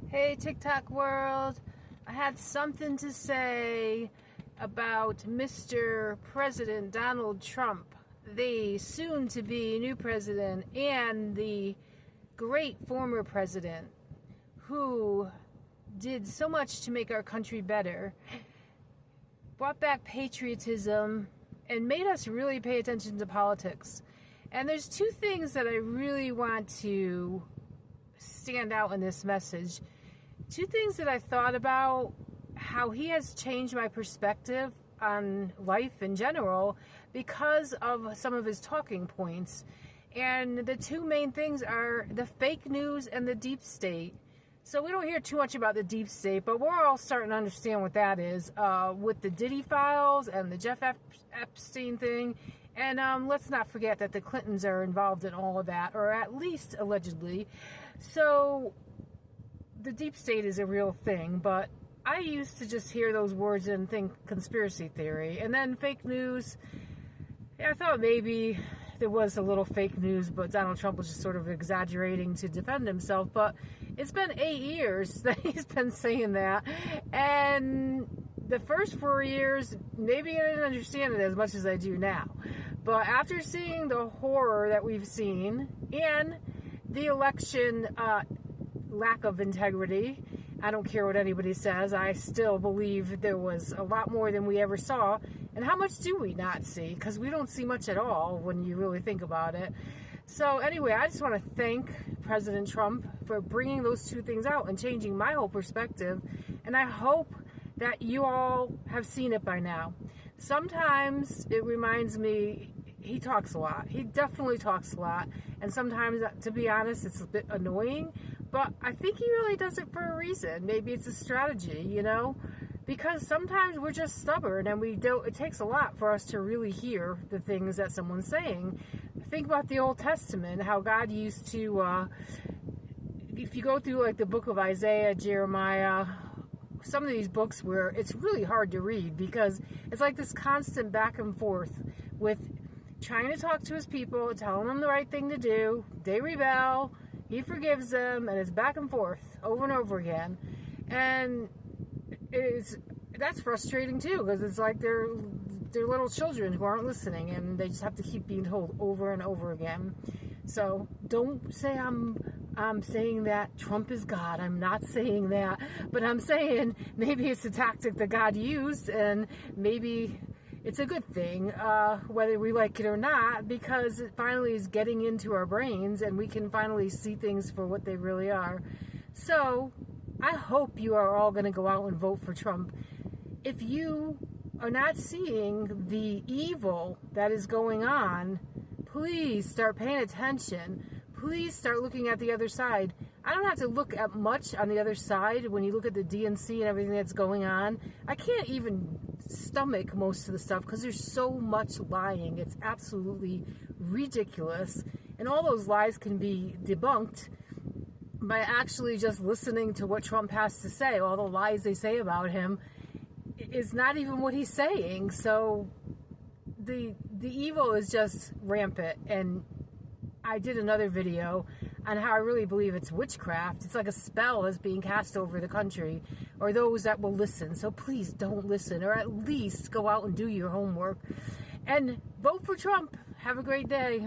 Hey TikTok world, I had something to say about Mr. President Donald Trump, the soon-to-be new president and the great former president who did so much to make our country better, brought back patriotism, and made us really pay attention to politics. And there's two things that I really want to stand out in this message. Two things that I thought about how he has changed my perspective on life in general because of some of his talking points. And the two main things are the fake news and the deep state. So we don't hear too much about the deep state, but we're all starting to understand what that is with the Diddy files and the Jeff Epstein thing. And let's not forget that the Clintons are involved in all of that, or at least allegedly. So the deep state is a real thing, but I used to just hear those words and think conspiracy theory. And then fake news, I thought maybe there was a little fake news, but Donald Trump was just sort of exaggerating to defend himself. But it's been 8 years that he's been saying that. And the first 4 years, maybe I didn't understand it as much as I do now. But after seeing the horror that we've seen and the election lack of integrity, I don't care what anybody says, I still believe there was a lot more than we ever saw. And how much do we not see? Because we don't see much at all when you really think about it. So anyway, I just want to thank President Trump for bringing those two things out and changing my whole perspective. And I hope that you all have seen it by now. Sometimes it reminds me, he talks a lot. He definitely talks a lot. And sometimes, to be honest, it's a bit annoying. But I think he really does it for a reason. Maybe it's a strategy, you know? Because sometimes we're just stubborn and it takes a lot for us to really hear the things that someone's saying. Think about the Old Testament, how God used to, if you go through like the book of Isaiah, Jeremiah, some of these books where it's really hard to read because it's like this constant back and forth with trying to talk to his people, telling them the right thing to do. They rebel, he forgives them, and it's back and forth over and over again. And that's frustrating too, because it's like they're little children who aren't listening, and they just have to keep being told over and over again. So don't say I'm saying that Trump is God. I'm not saying that, but I'm saying maybe it's a tactic that God used, and maybe it's a good thing, whether we like it or not, because it finally is getting into our brains and we can finally see things for what they really are. So I hope you are all going to go out and vote for Trump. If you are not seeing the evil that is going on, please start paying attention. Please start looking at the other side. I don't have to look at much on the other side when you look at the DNC and everything that's going on. I can't even stomach most of the stuff because there's so much lying. It's absolutely ridiculous. And all those lies can be debunked by actually just listening to what Trump has to say. All the lies they say about him is not even what he's saying. So the evil is just rampant. And I did another video on how I really believe it's witchcraft. It's like a spell that's being cast over the country, or those that will listen. So please don't listen, or at least go out and do your homework and vote for Trump. Have a great day.